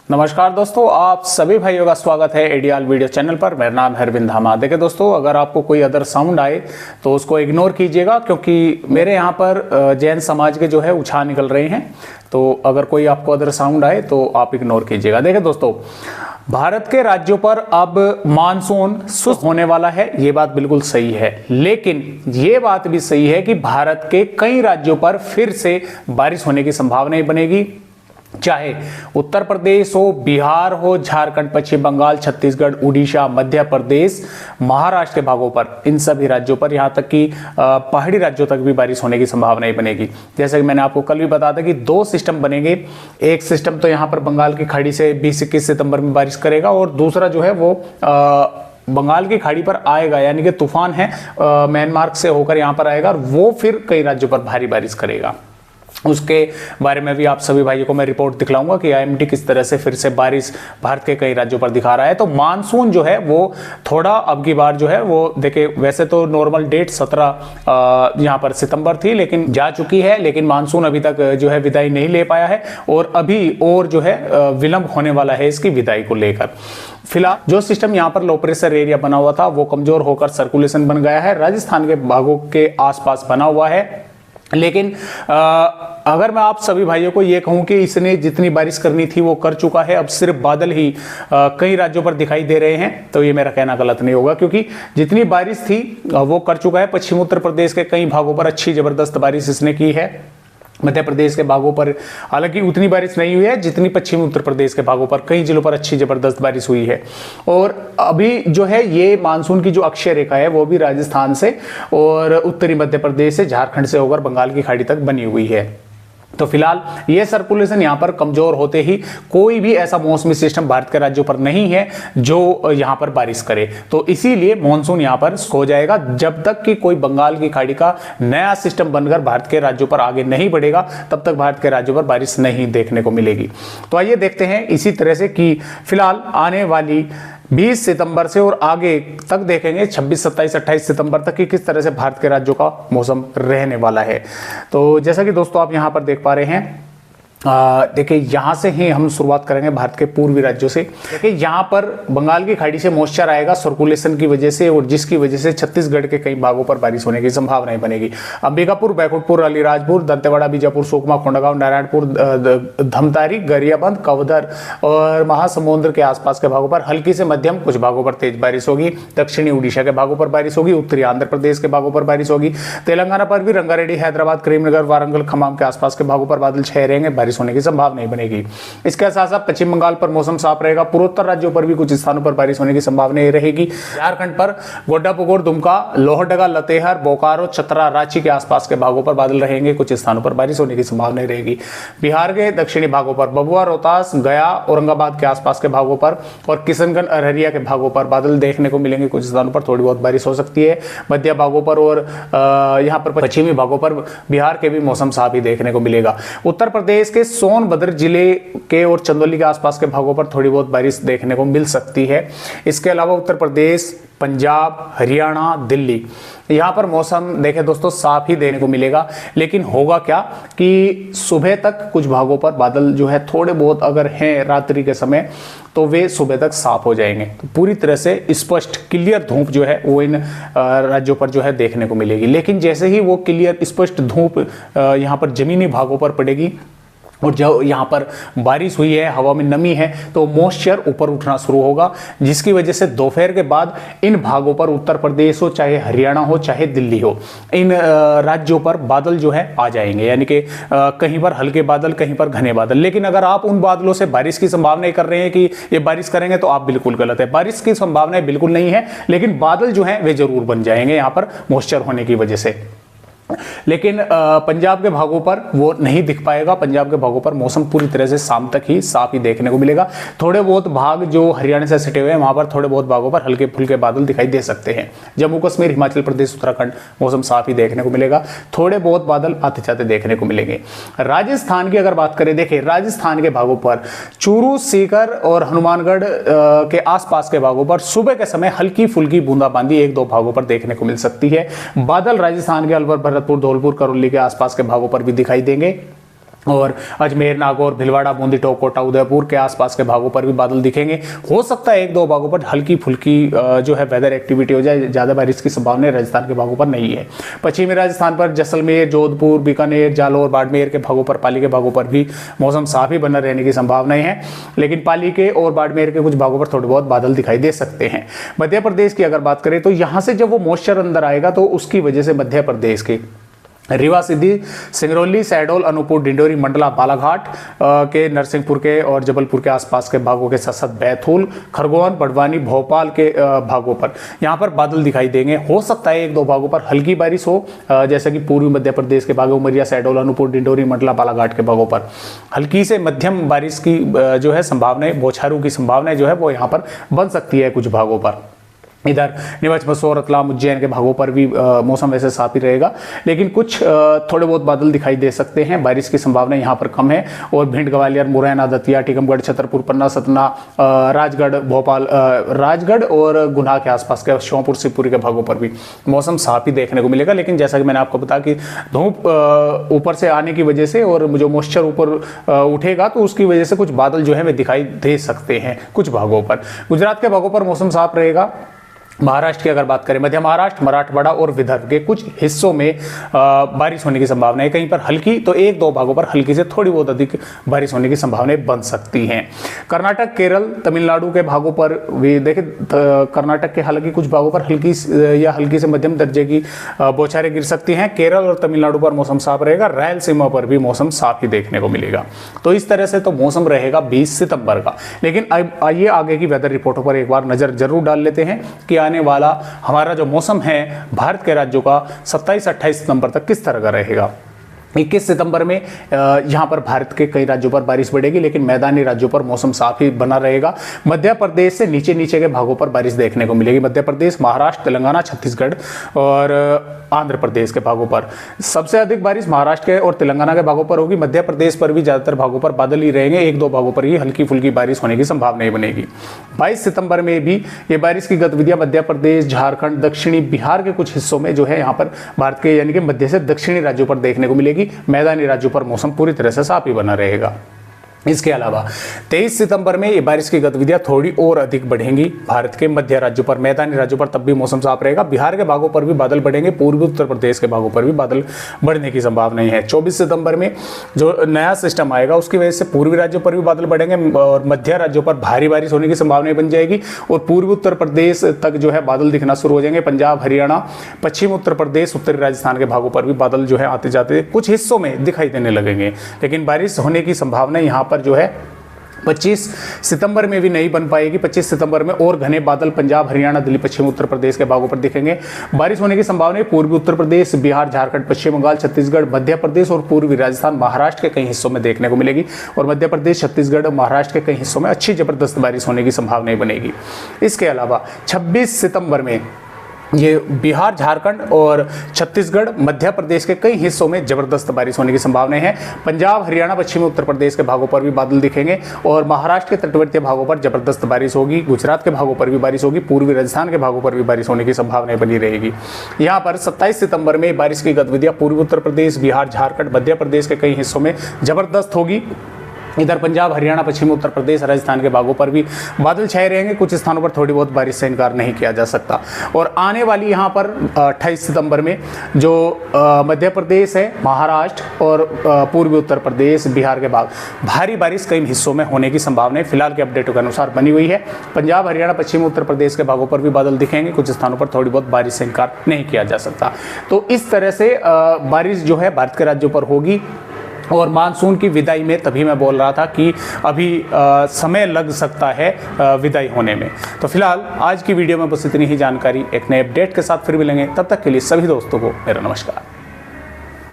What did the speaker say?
नमस्कार दोस्तों, आप सभी भाइयों का स्वागत है एडियाल वीडियो चैनल पर। मेरा नाम है अरविंद धामा। देखिए दोस्तों, अगर आपको कोई अदर साउंड आए तो उसको इग्नोर कीजिएगा, क्योंकि मेरे यहाँ पर जैन समाज के जो है उछाल निकल रहे हैं। तो अगर कोई आपको अदर साउंड आए तो आप इग्नोर कीजिएगा। देखिए दोस्तों, भारत के राज्यों पर अब मानसून सुस्त होने वाला है, ये बात बिल्कुल सही है। लेकिन ये बात भी सही है कि भारत के कई राज्यों पर फिर से बारिश होने की संभावना बनेगी। चाहे उत्तर प्रदेश हो, बिहार हो, झारखंड, पश्चिम बंगाल, छत्तीसगढ़, उड़ीसा, मध्य प्रदेश, महाराष्ट्र के भागों पर, इन सभी राज्यों पर, यहाँ तक कि पहाड़ी राज्यों तक भी बारिश होने की संभावना बनेगी। जैसे कि मैंने आपको कल भी बताया था कि दो सिस्टम बनेंगे। एक सिस्टम तो यहाँ पर बंगाल की खाड़ी से 20-21 सितंबर में बारिश करेगा, और दूसरा जो है वो बंगाल की खाड़ी पर आएगा, यानी कि तूफान है म्यांमार से होकर यहाँ पर आएगा, और वो फिर कई राज्यों पर भारी बारिश करेगा। उसके बारे में भी आप सभी भाइयों को मैं रिपोर्ट दिखलाऊंगा कि आईएमडी किस तरह से फिर से बारिश भारत के कई राज्यों पर दिखा रहा है। तो मानसून जो है वो थोड़ा अब की बार जो है वो देखिए, वैसे तो नॉर्मल डेट 17 यहाँ पर सितंबर थी, लेकिन जा चुकी है। लेकिन मानसून अभी तक जो है विदाई नहीं ले पाया है, और अभी और जो है विलंब होने वाला है इसकी विदाई को लेकर। फिलहाल जो सिस्टम यहाँ पर लो प्रेशर एरिया बना हुआ था वो कमजोर होकर सर्कुलेशन बन गया है, राजस्थान के भागों के आसपास बना हुआ है। लेकिन अगर मैं आप सभी भाइयों को ये कहूं कि इसने जितनी बारिश करनी थी वो कर चुका है, अब सिर्फ बादल ही कई राज्यों पर दिखाई दे रहे हैं, तो ये मेरा कहना गलत नहीं होगा, क्योंकि जितनी बारिश थी वो कर चुका है। पश्चिम उत्तर प्रदेश के कई भागों पर अच्छी जबरदस्त बारिश इसने की है। मध्य प्रदेश के भागों पर हालांकि उतनी बारिश नहीं हुई है जितनी पश्चिमी उत्तर प्रदेश के भागों पर, कई जिलों पर अच्छी जबरदस्त बारिश हुई है। और अभी जो है ये मानसून की जो अक्षय रेखा है वो भी राजस्थान से और उत्तरी मध्य प्रदेश से, झारखंड से होकर बंगाल की खाड़ी तक बनी हुई है। तो फिलहाल ये सर्कुलेशन यहाँ पर कमजोर होते ही कोई भी ऐसा मौसमी सिस्टम भारत के राज्यों पर नहीं है जो यहाँ पर बारिश करे। तो इसीलिए मॉनसून यहाँ पर सो जाएगा जब तक कि कोई बंगाल की खाड़ी का नया सिस्टम बनकर भारत के राज्यों पर आगे नहीं बढ़ेगा, तब तक भारत के राज्यों पर बारिश नहीं देखने को मिलेगी। तो आइए देखते हैं इसी तरह से कि फिलहाल आने वाली 20 सितंबर से और आगे तक देखेंगे 26, 27, 28 सितंबर तक कि किस तरह से भारत के राज्यों का मौसम रहने वाला है। तो जैसा कि दोस्तों आप यहां पर देख पा रहे हैं, देखिए यहां से ही हम शुरुआत करेंगे भारत के पूर्वी राज्यों से। देखिए यहां पर बंगाल की खाड़ी से मॉइस्चर आएगा सर्कुलेशन की वजह से, और जिसकी वजह से छत्तीसगढ़ के कई भागों पर बारिश होने की संभावनाएं बनेगी। अंबिकापुर, बैकुंठपुर, अलीराजपुर, दंतेवाड़ा, बीजापुर, सुकमा, कोंडागांव, नारायणपुर, धमतारी, गरियाबंद, कवधर और महासमुंद के आसपास के भागों पर हल्की से मध्यम, कुछ भागों पर तेज बारिश होगी। दक्षिणी उड़ीसा के भागों पर बारिश होगी। उत्तरी आंध्र प्रदेश के भागों पर बारिश होगी। तेलंगाना पर भी रंगारेड्डी, हैदराबाद, करीमनगर, वारंगल, खम्माम के आसपास के भागों पर बादल छाए रहेंगे, बारिश होने की संभावना नहीं बनेगी। इसके साथ साथ पश्चिम बंगाल पर मौसम साफ रहेगा। पूर्वोत्तर राज्यों पर भी कुछ स्थानों पर बारिश होने की संभावना रहेगी। झारखंड पर गोड्डापुकुर, दुमका, लोहरदगा, लतेहर, बोकारो, चतरा, रांची के आसपास के भागों पर बादल रहेंगे, कुछ स्थानों पर बारिश होने की संभावना रहेगी। बिहार के दक्षिणी भागों पर भभुआ, रोहतास, गया, औरंगाबाद के आसपास के भागों पर और किशनगंज, अररिया के भागों पर बादल देखने को मिलेंगे, कुछ स्थानों पर थोड़ी बहुत बारिश हो सकती है। मध्य भागों पर और यहाँ पर पश्चिमी भागों पर बिहार के भी मौसम साफ ही देखने को मिलेगा। उत्तर प्रदेश के सोनभद्र जिले के और चंदौली के आसपास के भागों पर थोड़ी बहुत बारिश देखने को मिल सकती है। इसके अलावा उत्तर प्रदेश, पंजाब, हरियाणा, दिल्ली, यहाँ पर मौसम देखें दोस्तों साफ ही देने को मिलेगा। लेकिन होगा क्या कि सुबह तक कुछ भागों पर बादल जो है थोड़े बहुत अगर हैं रात्रि के समय, तो वे सुबह तक साफ हो जाएंगे। तो पूरी तरह से स्पष्ट क्लियर धूप जो है वो इन राज्यों पर जो है देखने को मिलेगी। लेकिन जैसे ही वो क्लियर स्पष्ट धूप यहाँ पर जमीनी भागों पर पड़ेगी और जो यहाँ पर बारिश हुई है, हवा में नमी है, तो मॉइस्चर ऊपर उठना शुरू होगा, जिसकी वजह से दोपहर के बाद इन भागों पर, उत्तर प्रदेश हो, चाहे हरियाणा हो, चाहे दिल्ली हो, इन राज्यों पर बादल जो है आ जाएंगे। यानी कि कहीं पर हल्के बादल, कहीं पर घने बादल। लेकिन अगर आप उन बादलों से बारिश की संभावना कर रहे हैं कि ये बारिश करेंगे, तो आप बिल्कुल गलत है। बारिश की संभावना बिल्कुल नहीं है, लेकिन बादल जो है वे जरूर बन जाएंगे यहाँ पर मॉइस्चर होने की वजह से। लेकिन पंजाब के भागों पर वो नहीं दिख पाएगा। पंजाब के भागों पर मौसम पूरी तरह से शाम तक ही साफ ही देखने को मिलेगा। थोड़े बहुत भाग जो हरियाणा से सटे हुए हैं वहां पर थोड़े बहुत भागों पर हल्के फुल्के बादल दिखाई दे सकते हैं। जम्मू कश्मीर, हिमाचल प्रदेश, उत्तराखंड मौसम साफ ही देखने को मिलेगा। थोड़े बहुत बादल आते जाते देखने को मिलेंगे। राजस्थान की अगर बात करें, देखिए राजस्थान के भागों पर चूरू, सीकर और हनुमानगढ़ के आसपास के भागों पर सुबह के समय हल्की फुल्की बूंदाबांदी एक दो भागों पर देखने को मिल सकती है। बादल राजस्थान के अलवर, भरतपुर, धौलपुर, करौली के आसपास के भागों पर भी दिखाई देंगे। और अजमेर, नागौर, भिलवाड़ा, बूंदी, टोंक, कोटा, उदयपुर के आसपास के भागों पर भी बादल दिखेंगे। हो सकता है एक दो भागों पर हल्की फुल्की जो है वेदर एक्टिविटी हो जाए, ज़्यादा बारिश की संभावना राजस्थान के भागों पर नहीं है। पश्चिमी राजस्थान पर जैसलमेर, जोधपुर, बीकानेर, जालौर, बाड़मेर के भागों पर, पाली के भागों पर भी मौसम साफ ही बना रहने की संभावनाएं हैं, लेकिन पाली के और बाड़मेर के कुछ भागों पर थोड़े बहुत बादल दिखाई दे सकते हैं। मध्य प्रदेश की अगर बात करें तो यहाँ से जब वो मॉइस्चर अंदर आएगा तो उसकी वजह से मध्य प्रदेश के रीवा, सीधी, सिंगरौली, शहडोल, अनूपपुर, डिंडोरी, मंडला, बालाघाट के, नरसिंहपुर के और जबलपुर के आसपास के भागों के साथ साथ बैतूल, खरगोन, बड़वानी, भोपाल के भागों पर यहाँ पर बादल दिखाई देंगे। हो सकता है एक दो भागों पर हल्की बारिश हो, जैसे कि पूर्वी मध्य प्रदेश के भागों, उमरिया, शहडोल, अनूपपुर, डिंडोरी, मंडला, बालाघाट के भागों पर हल्की से मध्यम बारिश की जो है संभावनाएं, बौछारों की संभावनाएं जो है वो यहाँ पर बन सकती है कुछ भागों पर। इधर नीमच, मसूर, रतलाम, उज्जैन के भागों पर भी मौसम वैसे साफ ही रहेगा, लेकिन कुछ थोड़े बहुत बादल दिखाई दे सकते हैं। बारिश की संभावना यहाँ पर कम है। और भिंड, ग्वालियर, मुरैना, दतिया, टीकमगढ़, छतरपुर, पन्ना, सतना, राजगढ़, भोपाल, राजगढ़ और गुना के आसपास के श्योपुर, शिवपुरी के भागों पर भी मौसम साफ ही देखने को मिलेगा। लेकिन जैसा कि मैंने आपको बताया कि धूप ऊपर से आने की वजह से और जो मॉइस्चर ऊपर उठेगा तो उसकी वजह से कुछ बादल जो है वे दिखाई दे सकते हैं कुछ भागों पर। गुजरात के भागों पर मौसम साफ रहेगा। महाराष्ट्र की अगर बात करें, मध्य महाराष्ट्र, मराठवाड़ा और विदर्भ के कुछ हिस्सों में बारिश होने की संभावना है। कहीं पर हल्की तो एक दो भागों पर हल्की से थोड़ी बहुत अधिक बारिश होने की संभावनाएं बन सकती हैं। कर्नाटक, केरल, तमिलनाडु के भागों पर भी देखें, कर्नाटक के हालांकि कुछ भागों पर हल्की या हल्की से मध्यम दर्जे की बौछारें गिर सकती हैं। केरल और तमिलनाडु पर मौसम साफ रहेगा। रायलसीमा पर भी मौसम साफ ही देखने को मिलेगा। तो इस तरह से तो मौसम रहेगा 20 सितंबर का। लेकिन आइए आगे की वेदर रिपोर्टों पर एक बार नजर जरूर डाल लेते हैं कि आने वाला हमारा जो मौसम है भारत के राज्यों का 27-28 सितंबर तक किस तरह का रहेगा। 21 सितंबर में यहाँ पर भारत के कई राज्यों पर बारिश बढ़ेगी, लेकिन मैदानी राज्यों पर मौसम साफ ही बना रहेगा। मध्य प्रदेश से नीचे नीचे के भागों पर बारिश देखने को मिलेगी। मध्य प्रदेश, महाराष्ट्र, तेलंगाना, छत्तीसगढ़ और आंध्र प्रदेश के भागों पर सबसे अधिक बारिश महाराष्ट्र के और तेलंगाना के भागों पर होगी। मध्य प्रदेश पर भी ज्यादातर भागों पर बादल ही रहेंगे। एक दो भागों पर ही हल्की फुल्की बारिश होने की संभावना बनेगी। 22 सितंबर में भी ये बारिश की गतिविधियां मध्य प्रदेश, झारखंड, दक्षिणी बिहार के कुछ हिस्सों में जो है यहाँ पर भारत के यानी कि मध्य से दक्षिणी राज्यों पर देखने को मिलेगी। मैदानी राज्यों पर मौसम पूरी तरह से साफ ही बना रहेगा। इसके अलावा 23 सितंबर में ये बारिश की गतिविधियां थोड़ी और अधिक बढ़ेंगी भारत के मध्य राज्यों पर। मैदानी राज्यों पर तब भी मौसम साफ रहेगा। बिहार के भागों पर भी बादल बढ़ेंगे। पूर्वी उत्तर प्रदेश के भागों पर भी बादल बढ़ने की संभावना है। 24 सितंबर में जो नया सिस्टम आएगा उसकी वजह से पूर्वी राज्यों पर भी बादल बढ़ेंगे और मध्य राज्यों पर भारी बारिश होने की संभावना बन जाएगी। और पूर्वी उत्तर प्रदेश तक जो है बादल दिखना शुरू हो जाएंगे। पंजाब, हरियाणा, पश्चिम उत्तर प्रदेश, उत्तरी राजस्थान के भागों पर भी बादल जो है आते जाते कुछ हिस्सों में दिखाई देने लगेंगे। लेकिन बारिश होने की संभावना यहाँ पर जो है 25 सितंबर में भी नहीं बन पाएगी। 25 सितंबर में और घने बादल पंजाब, हरियाणा, दिल्ली, पश्चिम उत्तर प्रदेश के भागों पर दिखेंगे। बारिश होने की संभावना पूर्वी उत्तर प्रदेश, बिहार, झारखंड, पश्चिम बंगाल, छत्तीसगढ़, मध्य प्रदेश और पूर्वी राजस्थान, महाराष्ट्र के कई हिस्सों में देखने को मिलेगी। और मध्य प्रदेश, छत्तीसगढ़ और महाराष्ट्र के कई हिस्सों में अच्छी जबरदस्त बारिश होने की संभावना बनेगी। इसके अलावा 26 सितंबर में ये बिहार, झारखंड और छत्तीसगढ़, मध्य प्रदेश के कई हिस्सों में जबरदस्त बारिश होने की संभावना है। पंजाब, हरियाणा, पश्चिमी उत्तर प्रदेश के भागों पर भी बादल दिखेंगे और महाराष्ट्र के तटवर्ती भागों पर जबरदस्त बारिश होगी। गुजरात के भागों पर भी बारिश होगी। पूर्वी राजस्थान के भागों पर भी बारिश होने की संभावना बनी रहेगी। यहाँ पर 27 सितंबर में बारिश की गतिविधियां पूर्वी उत्तर प्रदेश, बिहार, झारखंड, मध्य प्रदेश के कई हिस्सों में जबरदस्त होगी। इधर पंजाब, हरियाणा, पश्चिमी उत्तर प्रदेश, राजस्थान के भागों पर भी बादल छाए रहेंगे। कुछ स्थानों पर थोड़ी बहुत बारिश से इनकार नहीं किया जा सकता। और आने वाली यहाँ पर 28 सितंबर में जो मध्य प्रदेश है, महाराष्ट्र और पूर्वी उत्तर प्रदेश, बिहार के भाग भारी बारिश कई हिस्सों में होने की संभावना फिलहाल के अपडेटों के अनुसार बनी हुई है। पंजाब, हरियाणा, पश्चिमी उत्तर प्रदेश के भागों पर भी बादल दिखेंगे। कुछ स्थानों पर थोड़ी बहुत बारिश से इनकार नहीं किया जा सकता। तो इस तरह से बारिश जो है भारत के राज्यों पर होगी। और मानसून की विदाई में तभी मैं बोल रहा था कि अभी समय लग सकता है विदाई होने में। तो फिलहाल आज की वीडियो में बस इतनी ही जानकारी। एक नए अपडेट के साथ फिर मिलेंगे। तब तक के लिए सभी दोस्तों को मेरा नमस्कार।